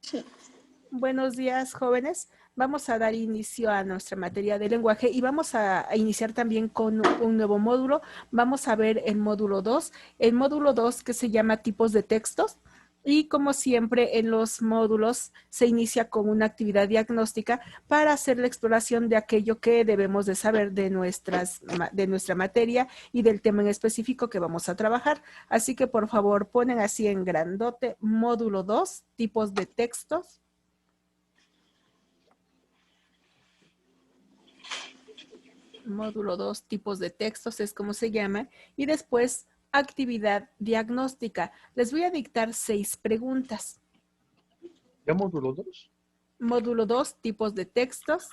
Sí. Buenos días, jóvenes. Vamos a dar inicio a nuestra materia de lenguaje y vamos a iniciar también con un nuevo módulo. Vamos a ver el módulo 2 que se llama tipos de textos. Y como siempre en los módulos se inicia con una actividad diagnóstica para hacer la exploración de aquello que debemos de saber de nuestra materia y del tema en específico que vamos a trabajar. Así que por favor ponen así en grandote módulo 2, tipos de textos. Módulo 2, tipos de textos es como se llama. Y después actividad diagnóstica. Les voy a dictar 6 preguntas. ¿Ya módulo 2? Módulo 2, tipos de textos.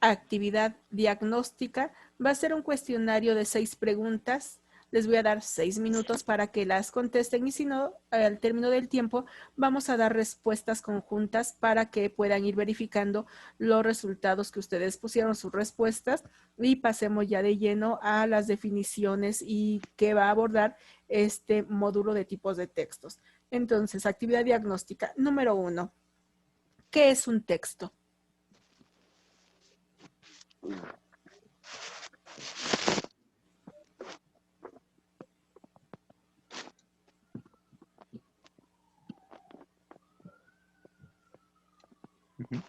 Actividad diagnóstica. Va a ser un cuestionario de 6 preguntas. Les voy a dar 6 minutos para que las contesten y si no, al término del tiempo, vamos a dar respuestas conjuntas para que puedan ir verificando los resultados que ustedes pusieron, sus respuestas, y pasemos ya de lleno a las definiciones y qué va a abordar este módulo de tipos de textos. Entonces, actividad diagnóstica. Número 1. ¿Qué es un texto?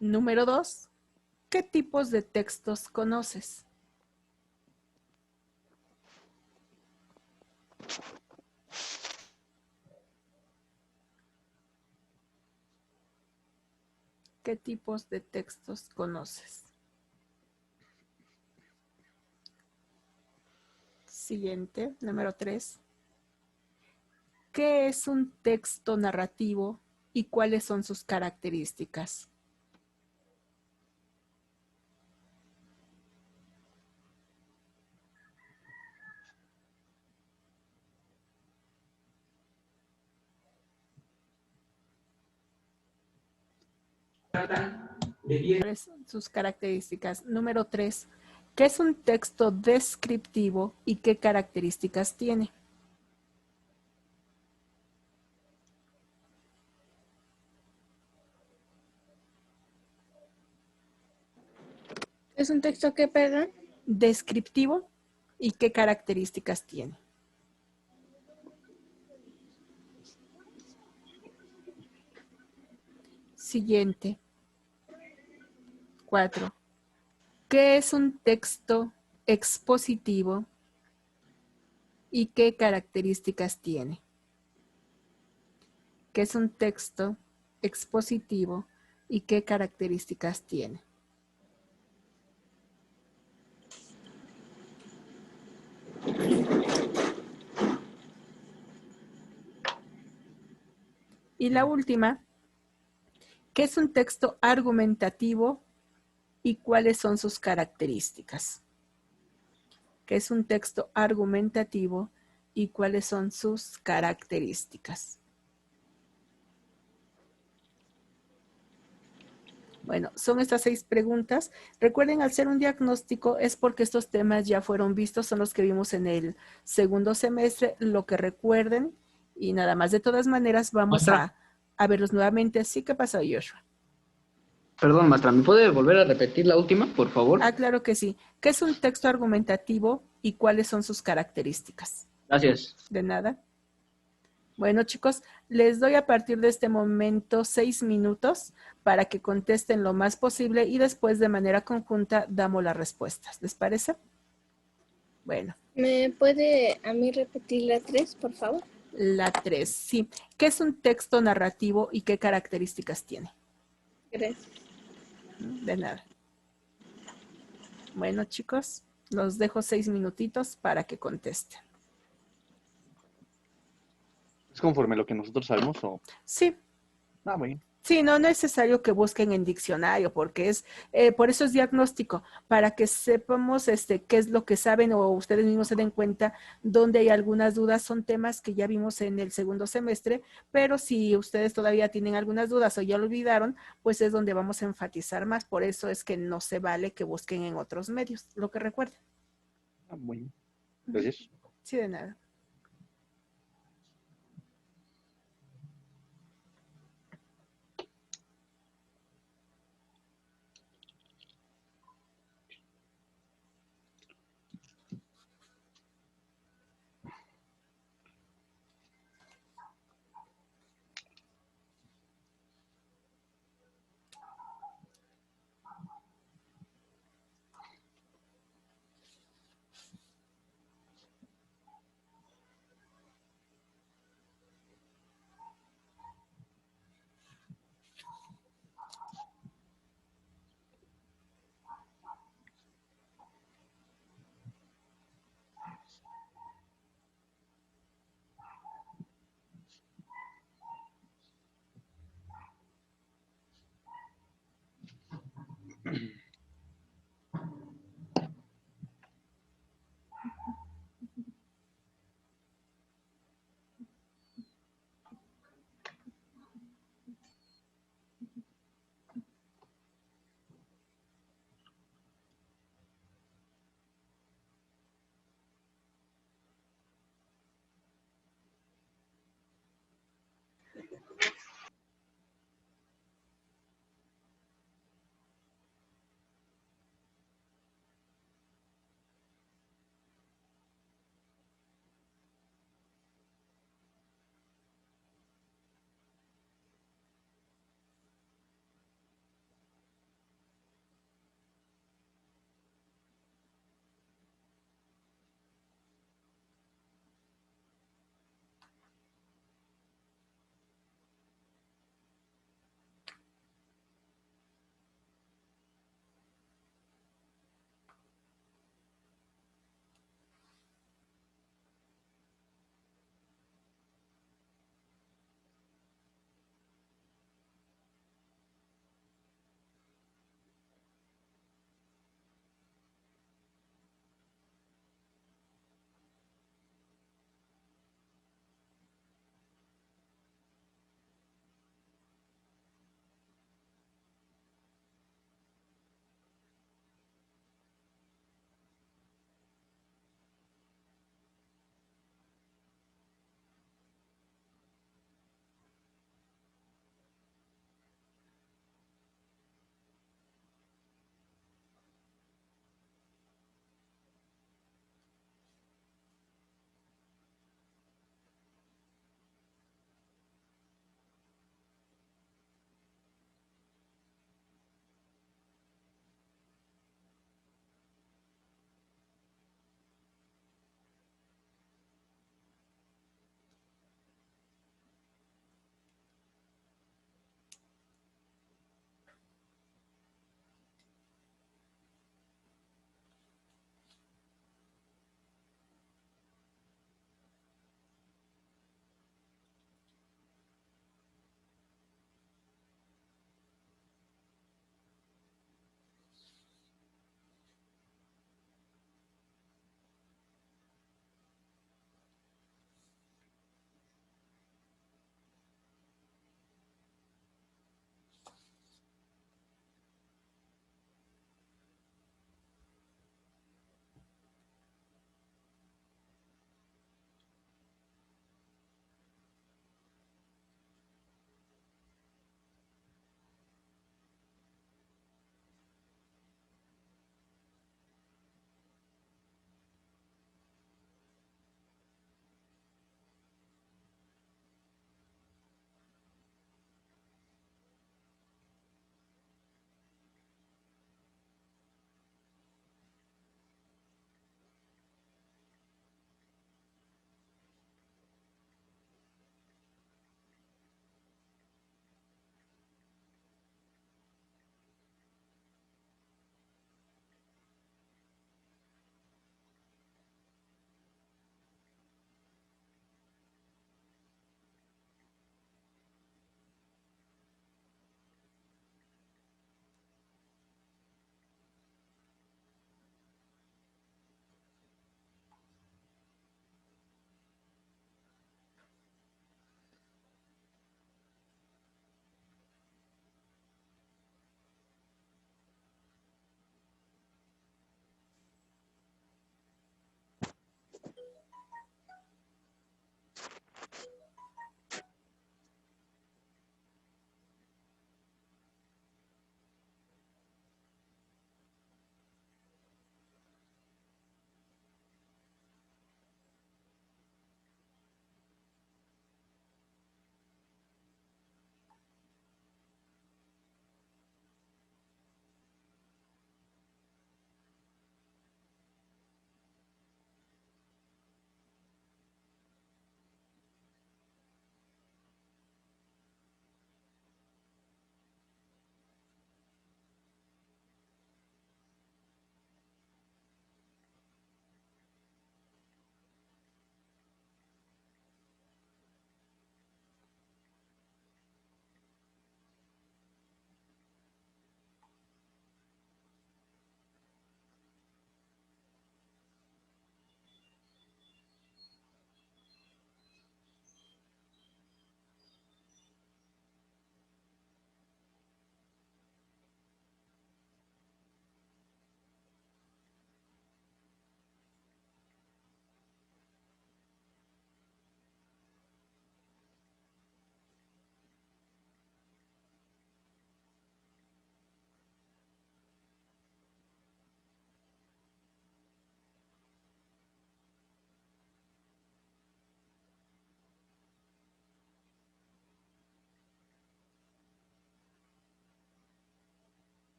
Número 2. ¿Qué tipos de textos conoces? ¿Qué tipos de textos conoces? Siguiente, número 3. ¿Qué es un texto narrativo y cuáles son sus características? ¿Cuáles son sus características? Número 3. ¿Qué es un texto descriptivo y qué características tiene? ¿Es un texto que, perdón? Descriptivo y qué características tiene. Siguiente. 4. ¿Qué es un texto expositivo y qué características tiene? ¿Qué es un texto expositivo y qué características tiene? Y la última, ¿qué es un texto argumentativo y cuáles son sus características? ¿Qué es un texto argumentativo y cuáles son sus características? Bueno, son estas 6 preguntas. Recuerden, al ser un diagnóstico es porque estos temas ya fueron vistos, son los que vimos en el segundo semestre, lo que recuerden y nada más. De todas maneras, vamos a verlos nuevamente. ¿Sí? ¿Qué pasó, Joshua? Perdón, maestra, ¿me puede volver a repetir la última, por favor? Ah, claro que sí. ¿Qué es un texto argumentativo y cuáles son sus características? Gracias. De nada. Bueno, chicos, les doy a partir de este momento 6 minutos para que contesten lo más posible y después de manera conjunta damos las respuestas. ¿Les parece? Bueno. ¿Me puede a mí repetir la 3, por favor? La 3, sí. ¿Qué es un texto narrativo y qué características tiene? Gracias. De nada. Bueno, chicos, los dejo 6 minutitos para que contesten. ¿Es conforme lo que nosotros sabemos o...? Sí. Ah, bien. Sí, no es necesario que busquen en diccionario porque por eso es diagnóstico, para que sepamos qué es lo que saben o ustedes mismos se den cuenta donde hay algunas dudas. Son temas que ya vimos en el segundo semestre, pero si ustedes todavía tienen algunas dudas o ya lo olvidaron, pues es donde vamos a enfatizar más. Por eso es que no se vale que busquen en otros medios, lo que recuerden. Ah, bueno. Gracias. Sí, de nada.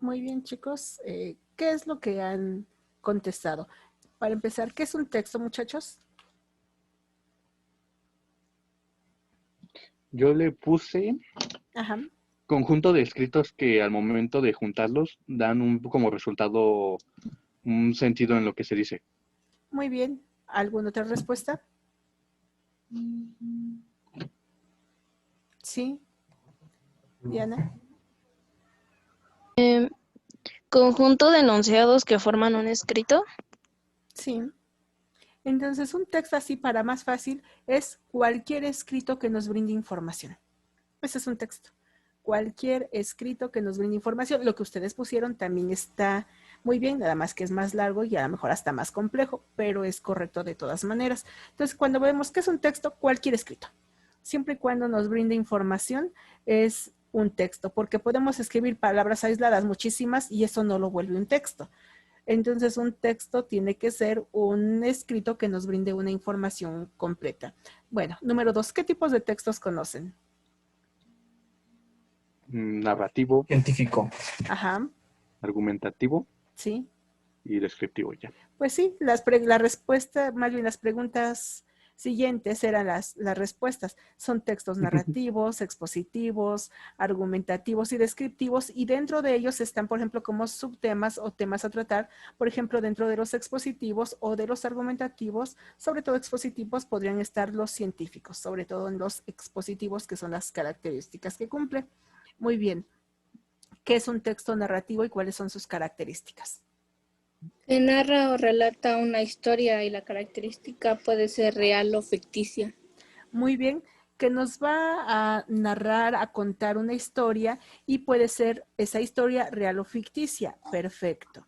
Muy bien, chicos. ¿Qué es lo que han contestado? Para empezar, ¿qué es un texto, muchachos? Yo le puse Ajá. conjunto de escritos que al momento de juntarlos dan como resultado un sentido en lo que se dice. Muy bien. ¿Alguna otra respuesta? Sí. Diana. Conjunto de enunciados que forman un escrito. Sí. Entonces, un texto así para más fácil es cualquier escrito que nos brinde información. Ese es un texto. Cualquier escrito que nos brinde información. Lo que ustedes pusieron también está muy bien, nada más que es más largo y a lo mejor hasta más complejo, pero es correcto de todas maneras. Entonces, cuando vemos que es un texto, cualquier escrito, siempre y cuando nos brinde información, es un texto, porque podemos escribir palabras aisladas muchísimas y eso no lo vuelve un texto. Entonces, un texto tiene que ser un escrito que nos brinde una información completa. Bueno, número 2, ¿qué tipos de textos conocen? Narrativo, Científico. Ajá, argumentativo sí. y descriptivo ya. Pues sí, la respuesta, más bien las preguntas siguientes eran las respuestas. Son textos narrativos, expositivos, argumentativos y descriptivos, y dentro de ellos están, por ejemplo, como subtemas o temas a tratar. Por ejemplo, dentro de los expositivos o de los argumentativos, sobre todo expositivos, podrían estar los científicos, sobre todo en los expositivos, que son las características que cumple. Muy bien. ¿Qué es un texto narrativo y cuáles son sus características? Se narra o relata una historia y la característica puede ser real o ficticia. Muy bien, que nos va a narrar, a contar una historia y puede ser esa historia real o ficticia. Perfecto.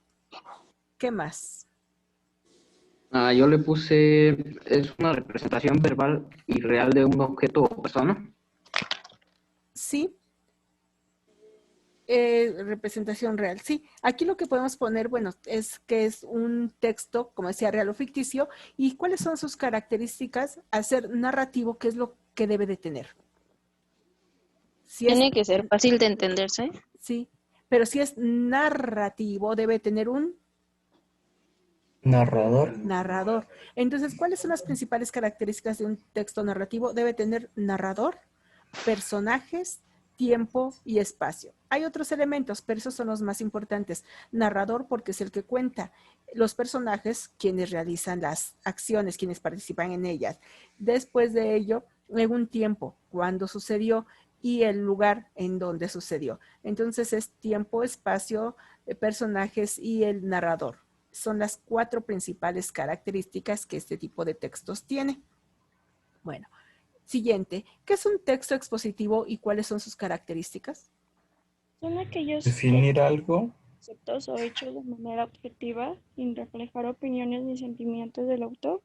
¿Qué más? Yo le puse, es una representación verbal y real de un objeto o persona. Sí. Representación real. Sí, aquí lo que podemos poner, bueno, es que es un texto, como decía, real o ficticio, y cuáles son sus características al ser narrativo, qué es lo que debe de tener. Si es, Tiene que ser fácil de entenderse. sí, pero si es narrativo, debe tener un Narrador. narrador. Entonces, ¿cuáles son las principales características de un texto narrativo? Debe tener narrador, personajes, tiempo y espacio. Hay otros elementos, pero esos son los más importantes. Narrador, porque es el que cuenta. Los personajes, quienes realizan las acciones, quienes participan en ellas. Después de ello, un tiempo, cuándo sucedió y el lugar en donde sucedió. Entonces es tiempo, espacio, personajes y el narrador. Son las 4 principales características que este tipo de textos tiene. Bueno, siguiente, ¿qué es un texto expositivo y cuáles son sus características? Son aquellos Definir algo. conceptos o hechos de manera objetiva, sin reflejar opiniones ni sentimientos del autor.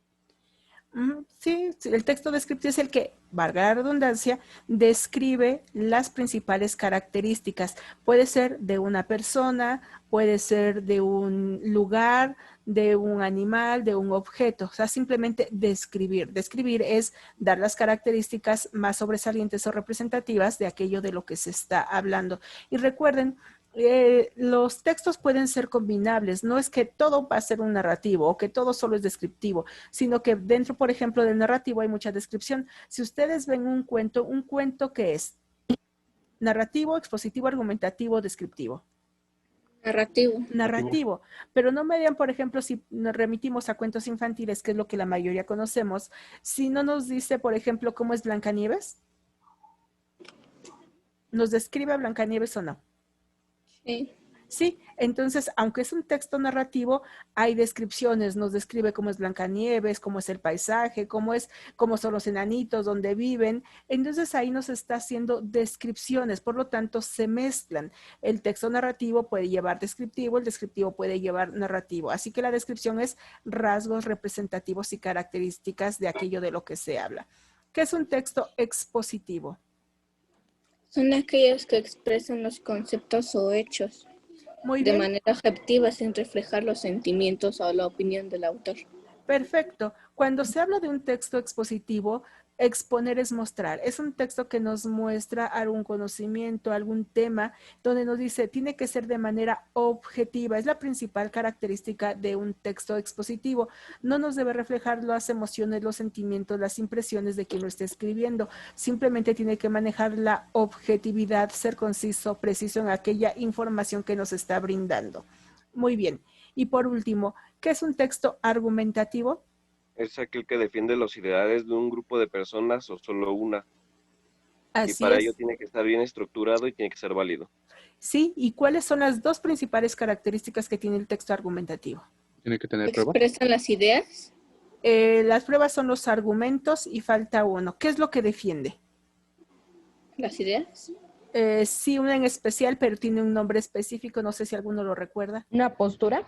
Sí, el texto descriptivo es el que, valga la redundancia, describe las principales características. Puede ser de una persona, puede ser de un lugar, de un animal, de un objeto. O sea, simplemente describir. Describir es dar las características más sobresalientes o representativas de aquello de lo que se está hablando. Y recuerden, los textos pueden ser combinables, no es que todo va a ser un narrativo o que todo solo es descriptivo, sino que dentro, por ejemplo, del narrativo hay mucha descripción. Si ustedes ven un cuento ¿qué es? Narrativo, expositivo, argumentativo, descriptivo. Narrativo, pero no me digan, por ejemplo, si nos remitimos a cuentos infantiles, que es lo que la mayoría conocemos, si no nos dice, por ejemplo, cómo es Blancanieves, ¿nos describe a Blancanieves o no? Sí. Sí, entonces, aunque es un texto narrativo, hay descripciones, nos describe cómo es Blancanieves, cómo es el paisaje, cómo son los enanitos, dónde viven. Entonces, ahí nos está haciendo descripciones, por lo tanto, se mezclan. El texto narrativo puede llevar descriptivo, el descriptivo puede llevar narrativo. Así que la descripción es rasgos representativos y características de aquello de lo que se habla. ¿Qué es un texto expositivo? Son aquellos que expresan los conceptos o hechos Muy de bien. manera objetiva sin reflejar los sentimientos o la opinión del autor. Perfecto. Cuando se habla de un texto expositivo, Exponer es mostrar. Es un texto que nos muestra algún conocimiento, algún tema, donde nos dice, tiene que ser de manera objetiva. Es la principal característica de un texto expositivo. No nos debe reflejar las emociones, los sentimientos, las impresiones de quien lo esté escribiendo. Simplemente tiene que manejar la objetividad, ser conciso, preciso en aquella información que nos está brindando. Muy bien. Y por último, ¿qué es un texto argumentativo? Es aquel que defiende los ideales de un grupo de personas o solo una. Y Así para ello es. tiene que estar bien estructurado y tiene que ser válido. Sí, ¿y cuáles son las dos principales características que tiene el texto argumentativo? Tiene que tener pruebas. Expresan las ideas. Las pruebas son los argumentos y falta uno. ¿Qué es lo que defiende? Las ideas. Sí, una en especial, pero tiene un nombre específico, no sé si alguno lo recuerda. ¿Una postura?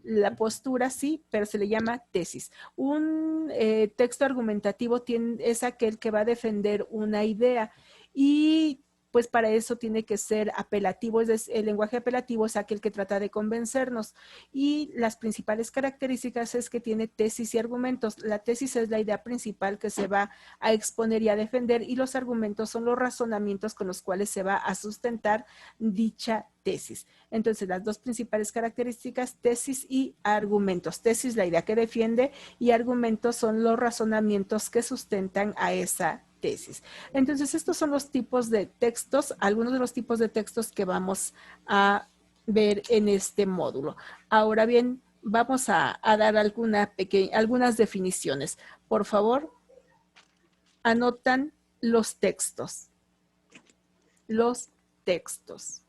La postura sí, pero se le llama tesis. Un texto argumentativo es aquel que va a defender una idea y pues para eso tiene que ser apelativo. El lenguaje apelativo es aquel que trata de convencernos y las principales características es que tiene tesis y argumentos. La tesis es la idea principal que se va a exponer y a defender y los argumentos son los razonamientos con los cuales se va a sustentar dicha tesis. Entonces, las dos principales características, tesis y argumentos. Tesis, la idea que defiende, y argumentos son los razonamientos que sustentan a esa tesis. Entonces, estos son los tipos de textos, algunos de los tipos de textos que vamos a ver en este módulo. Ahora bien, vamos a dar algunas definiciones. Por favor, anotan los textos. Los textos.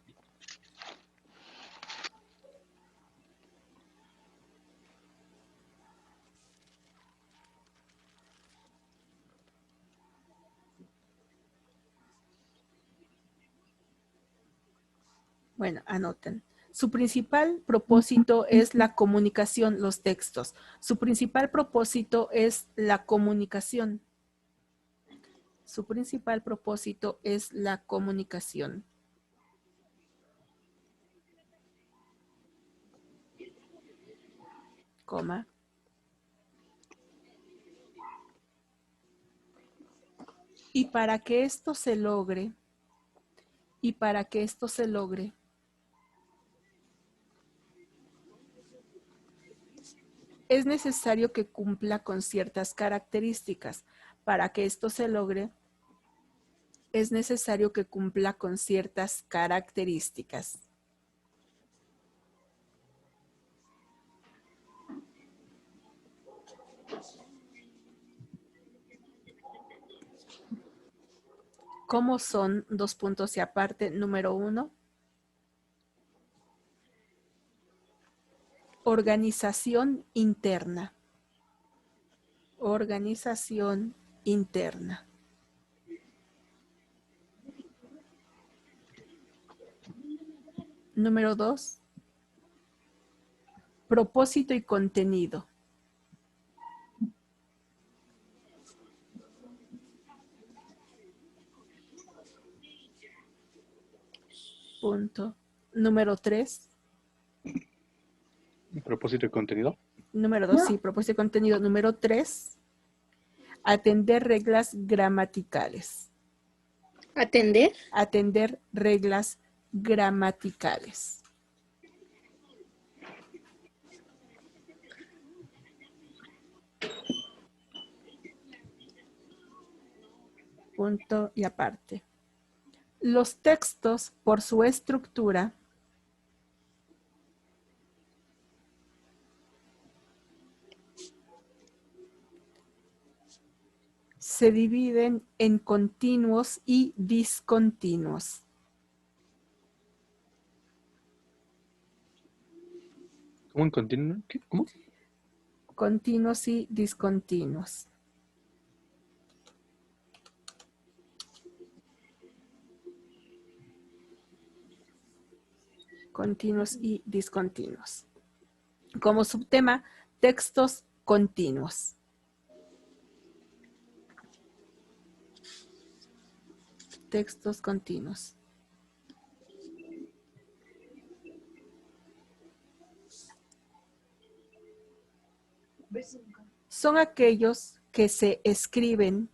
Bueno, anoten. Su principal propósito es la comunicación, los textos. Su principal propósito es la comunicación. Su principal propósito es la comunicación. Coma. Y para que esto se logre, es necesario que cumpla con ciertas características. Para que esto se logre, es necesario que cumpla con ciertas características. ¿Cómo son? Dos puntos y aparte. Número 1. Organización interna. Organización interna. Número 2. Propósito y contenido. Punto. Número 3. Propósito y contenido. Número 2, sí, propósito y contenido. Número 3. Atender reglas gramaticales. Atender. Atender reglas gramaticales. Punto y aparte. Los textos, por su estructura, se dividen en continuos y discontinuos. ¿Cómo en continuo? ¿Qué? ¿Cómo? Continuos y discontinuos. Continuos y discontinuos. Como subtema, textos continuos. Textos continuos. Son aquellos que se escriben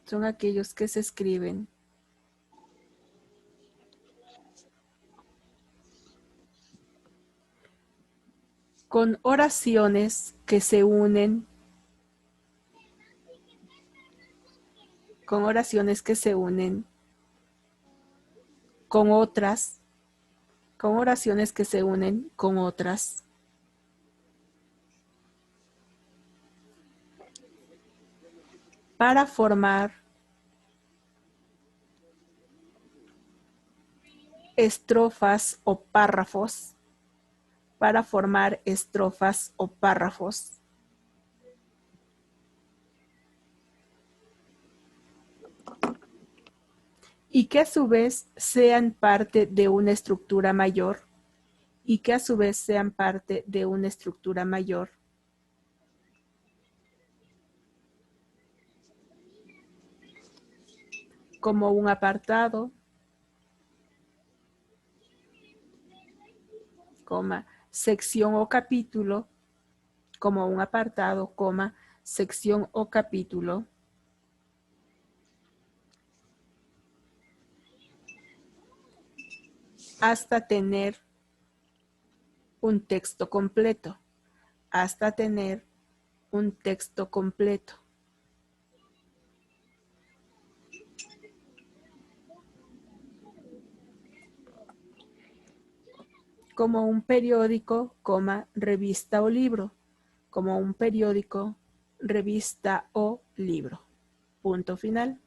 son aquellos que se escriben con oraciones que se unen, con oraciones que se unen con otras, con oraciones que se unen con otras. Para formar estrofas o párrafos, para formar estrofas o párrafos. Y que a su vez sean parte de una estructura mayor, y que a su vez sean parte de una estructura mayor. Como un apartado, coma, sección o capítulo, como un apartado, coma, sección o capítulo. Hasta tener un texto completo, hasta tener un texto completo. Como un periódico, coma, revista o libro, como un periódico, revista o libro. Punto final.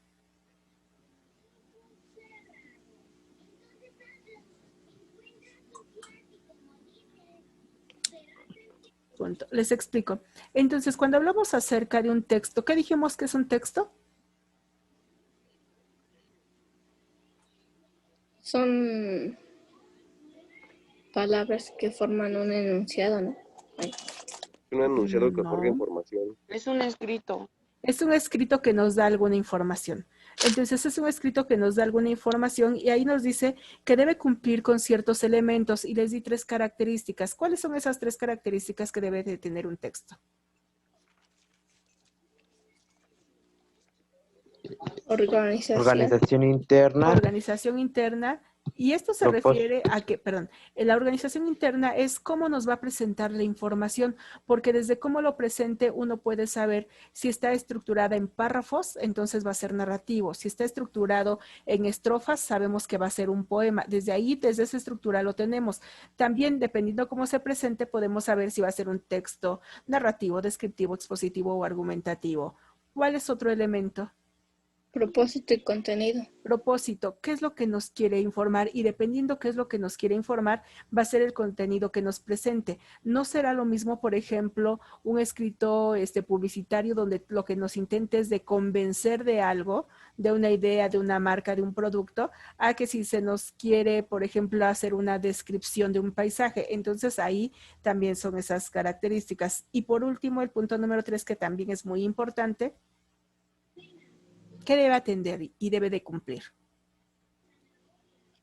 Punto. Les explico. Entonces, cuando hablamos acerca de un texto, ¿qué dijimos que es un texto? Son palabras que forman un enunciado, ¿no? Ay. Un enunciado que No. otorga información. Es un escrito. Es un escrito que nos da alguna información. Entonces es un escrito que nos da alguna información y ahí nos dice que debe cumplir con ciertos elementos y les di 3 características. ¿Cuáles son esas 3 características que debe de tener un texto? Organización interna. Organización interna. Y esto se refiere a que, perdón, la organización interna es cómo nos va a presentar la información, porque desde cómo lo presente uno puede saber si está estructurada en párrafos, entonces va a ser narrativo. Si está estructurado en estrofas, sabemos que va a ser un poema. Desde ahí, desde esa estructura lo tenemos. También, dependiendo cómo se presente, podemos saber si va a ser un texto narrativo, descriptivo, expositivo o argumentativo. ¿Cuál es otro elemento? Propósito y contenido. Propósito, ¿qué es lo que nos quiere informar? Y dependiendo qué es lo que nos quiere informar, va a ser el contenido que nos presente. No será lo mismo, por ejemplo, un escrito publicitario donde lo que nos intente es de convencer de algo, de una idea, de una marca, de un producto, a que si se nos quiere, por ejemplo, hacer una descripción de un paisaje. Entonces ahí también son esas características. Y por último, el punto número 3, que también es muy importante, ¿qué debe atender y debe de cumplir?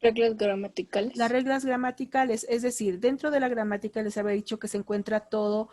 Reglas gramaticales. Las reglas gramaticales, es decir, dentro de la gramática les había dicho que se encuentra todas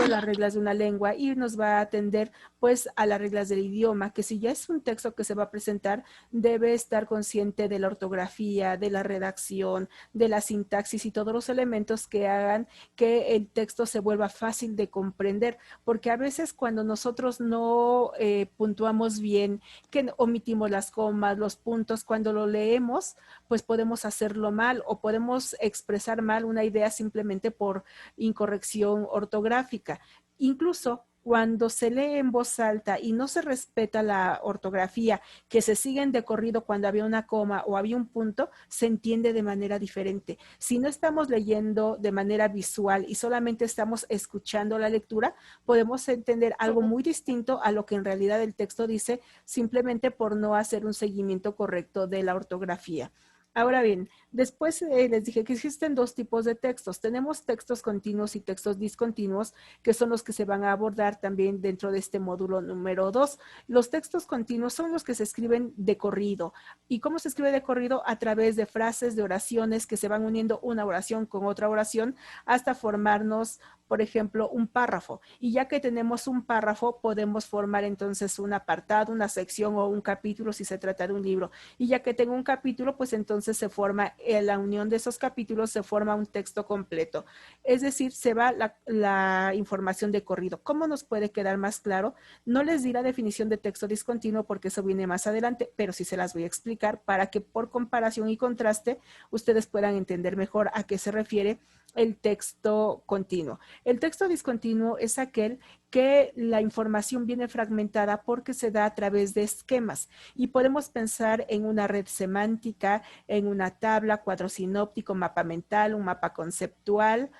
las reglas de una lengua y nos va a atender pues a las reglas del idioma, que si ya es un texto que se va a presentar, debe estar consciente de la ortografía, de la redacción, de la sintaxis y todos los elementos que hagan que el texto se vuelva fácil de comprender, porque a veces cuando nosotros no puntuamos bien, que omitimos las comas, los puntos, cuando lo leemos, pues podemos hacerlo mal o podemos expresar mal una idea simplemente por incorrección ortográfica. Incluso cuando se lee en voz alta y no se respeta la ortografía, que se siguen de corrido cuando había una coma o había un punto, se entiende de manera diferente. Si no estamos leyendo de manera visual y solamente estamos escuchando la lectura, podemos entender algo muy distinto a lo que en realidad el texto dice, simplemente por no hacer un seguimiento correcto de la ortografía. Ahora bien, Después les dije que existen dos tipos de textos. Tenemos textos continuos y textos discontinuos, que son los que se van a abordar también dentro de este módulo número 2. Los textos continuos son los que se escriben de corrido. ¿Y cómo se escribe de corrido? A través de frases, de oraciones que se van uniendo una oración con otra oración hasta formarnos, por ejemplo, un párrafo. Y ya que tenemos un párrafo, podemos formar entonces un apartado, una sección o un capítulo si se trata de un libro. Y ya que tengo un capítulo, pues entonces se forma, la unión de esos capítulos se forma un texto completo. Es decir, se va la información de corrido. ¿Cómo nos puede quedar más claro? No les di la definición de texto discontinuo porque eso viene más adelante, pero sí se las voy a explicar para que por comparación y contraste ustedes puedan entender mejor a qué se refiere el texto continuo. El texto discontinuo es aquel que la información viene fragmentada porque se da a través de esquemas y podemos pensar en una red semántica, en una tabla, cuadro sinóptico, mapa mental, un mapa conceptual,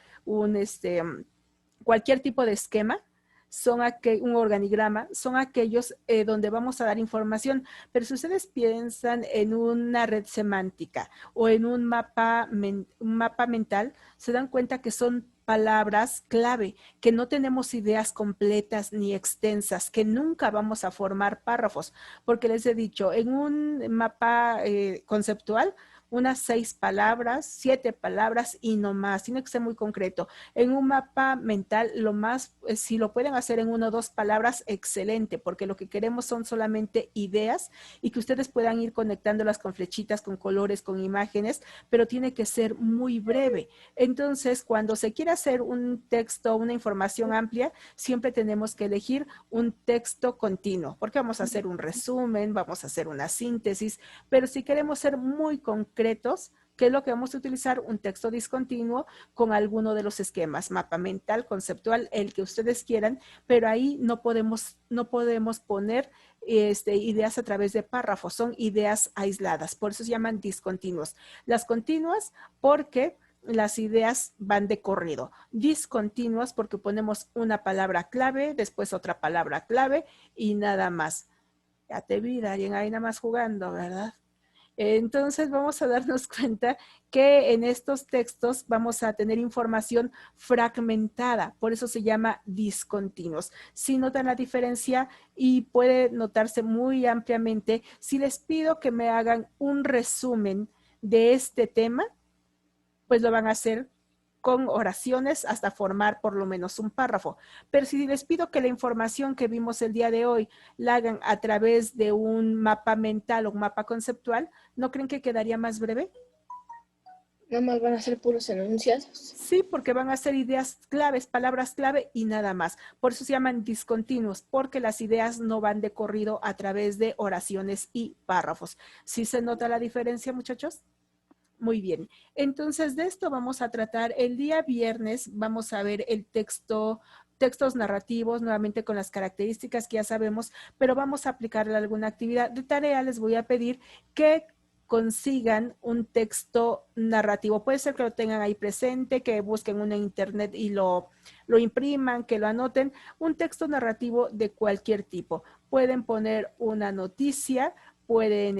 cualquier tipo de esquema. Un organigrama, son aquellos donde vamos a dar información, pero si ustedes piensan en una red semántica o en un mapa mental, se dan cuenta que son palabras clave, que no tenemos ideas completas ni extensas, que nunca vamos a formar párrafos, porque les he dicho, en un mapa conceptual, unas 6 palabras, 7 palabras y no más, tiene que ser muy concreto. En un mapa mental, lo más, si lo pueden hacer en 1 o 2 palabras, excelente, porque lo que queremos son solamente ideas y que ustedes puedan ir conectándolas con flechitas, con colores, con imágenes, pero tiene que ser muy breve. Entonces, cuando se quiere hacer un texto, una información amplia, siempre tenemos que elegir un texto continuo, porque vamos a hacer un resumen, vamos a hacer una síntesis, pero si queremos ser muy concretos, ¿qué es lo que vamos a utilizar? Un texto discontinuo con alguno de los esquemas, mapa mental, conceptual, el que ustedes quieran, pero ahí no podemos poner ideas a través de párrafos, son ideas aisladas, por eso se llaman discontinuos. Las continuas porque las ideas van de corrido, discontinuas porque ponemos una palabra clave, después otra palabra clave y nada más. Ya te vi, Darien, ahí nada más jugando, ¿verdad? Entonces vamos a darnos cuenta que en estos textos vamos a tener información fragmentada, por eso se llama discontinuos. Si notan la diferencia y puede notarse muy ampliamente, si les pido que me hagan un resumen de este tema, pues lo van a hacer con oraciones hasta formar por lo menos un párrafo. Pero si les pido que la información que vimos el día de hoy la hagan a través de un mapa mental o un mapa conceptual, ¿no creen que quedaría más breve? Nada más van a ser puros enunciados. Sí, porque van a ser ideas claves, palabras clave y nada más. Por eso se llaman discontinuos, porque las ideas no van de corrido a través de oraciones y párrafos. ¿Sí se nota la diferencia, muchachos? Muy bien, entonces de esto vamos a tratar el día viernes, vamos a ver el textos narrativos, nuevamente con las características que ya sabemos, pero vamos a aplicarle alguna actividad. De tarea les voy a pedir que consigan un texto narrativo. Puede ser que lo tengan ahí presente, que busquen uno en internet y lo impriman, que lo anoten. Un texto narrativo de cualquier tipo. Pueden poner una noticia, pueden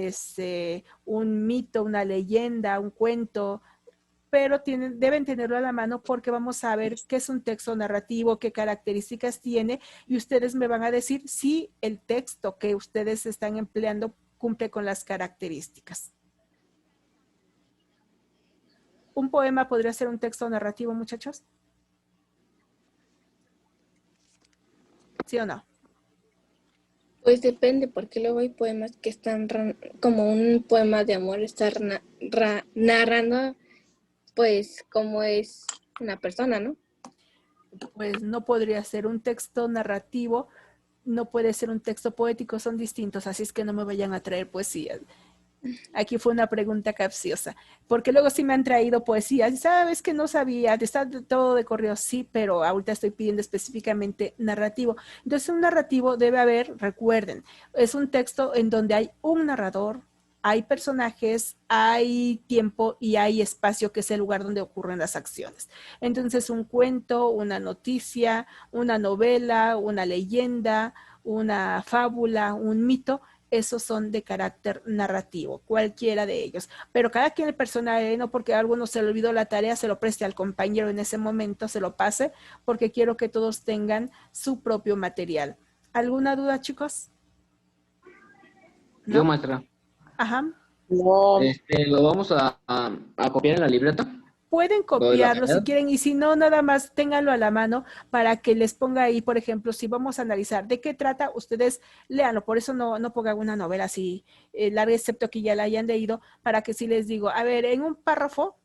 un mito, una leyenda, un cuento, pero deben tenerlo a la mano porque vamos a ver qué es un texto narrativo, qué características tiene y ustedes me van a decir si el texto que ustedes están empleando cumple con las características. ¿Un poema podría ser un texto narrativo, muchachos? ¿Sí o no? Pues depende, porque luego hay poemas que están como un poema de amor, estar narrando, pues, cómo es una persona, ¿no? Pues no podría ser un texto narrativo, no puede ser un texto poético, son distintos, así es que no me vayan a traer poesía. Aquí fue una pregunta capciosa, porque luego sí me han traído poesía. ¿Sabes que no sabía? Está todo de correo, sí, pero ahorita estoy pidiendo específicamente narrativo. Entonces, un narrativo debe haber, recuerden, es un texto en donde hay un narrador, hay personajes, hay tiempo y hay espacio, que es el lugar donde ocurren las acciones. Entonces, un cuento, una noticia, una novela, una leyenda, una fábula, un mito, esos son de carácter narrativo, cualquiera de ellos. Pero cada quien el personaje, no porque a alguno se le olvidó la tarea, se lo preste al compañero en ese momento, se lo pase, porque quiero que todos tengan su propio material. ¿Alguna duda, chicos? Yo, ¿No? maestra. Ajá. No, ¿Lo vamos a copiar en la libreta? Pueden ¿Lo de la copiarlo si tarea? quieren y si no, nada más ténganlo a la mano para que les ponga ahí, por ejemplo, si vamos a analizar de qué trata, ustedes léanlo, por eso no pongan una novela así larga, excepto que ya la hayan leído, para que si les digo, a ver, en un párrafo,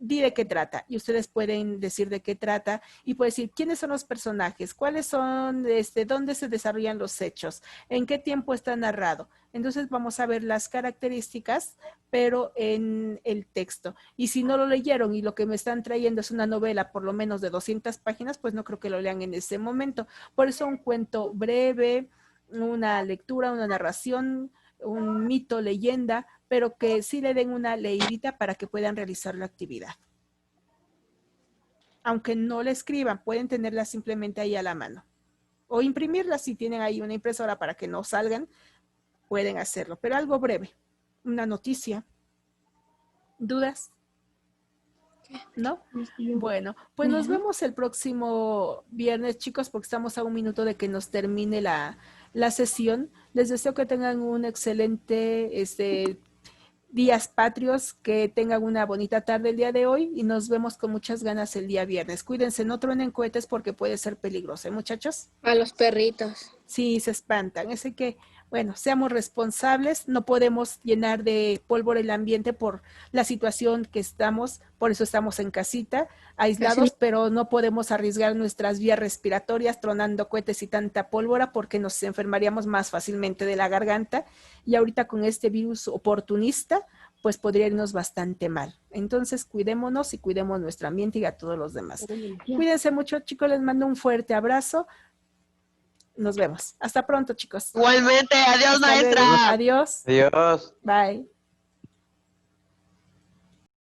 di de qué trata y ustedes pueden decir de qué trata y pueden decir quiénes son los personajes, cuáles son, dónde se desarrollan los hechos, en qué tiempo está narrado. Entonces vamos a ver las características, pero en el texto. Y si no lo leyeron y lo que me están trayendo es una novela por lo menos de 200 páginas, pues no creo que lo lean en ese momento. Por eso un cuento breve, una lectura, una narración, un mito, leyenda, pero que sí le den una leidita para que puedan realizar la actividad. Aunque no la escriban, pueden tenerla simplemente ahí a la mano. O imprimirla si tienen ahí una impresora para que no salgan, pueden hacerlo, pero algo breve, una noticia. ¿Dudas? ¿No? Bueno, pues nos vemos el próximo viernes, chicos, porque estamos a un minuto de que nos termine la sesión. Les deseo que tengan un excelente días patrios, que tengan una bonita tarde el día de hoy y nos vemos con muchas ganas el día viernes. Cuídense, no truenen cohetes porque puede ser peligroso, ¿eh, muchachos? A los perritos. Sí, se espantan. Así que, bueno, seamos responsables, no podemos llenar de pólvora el ambiente por la situación que estamos, por eso estamos en casita, aislados, pero no podemos arriesgar nuestras vías respiratorias tronando cohetes y tanta pólvora porque nos enfermaríamos más fácilmente de la garganta y ahorita con este virus oportunista, pues podría irnos bastante mal. Entonces, cuidémonos y cuidemos nuestro ambiente y a todos los demás. Cuídense mucho, chicos, les mando un fuerte abrazo. Nos vemos. Hasta pronto, chicos. igualmente, adiós, Hasta luego. maestra. Adiós. Adiós. Bye.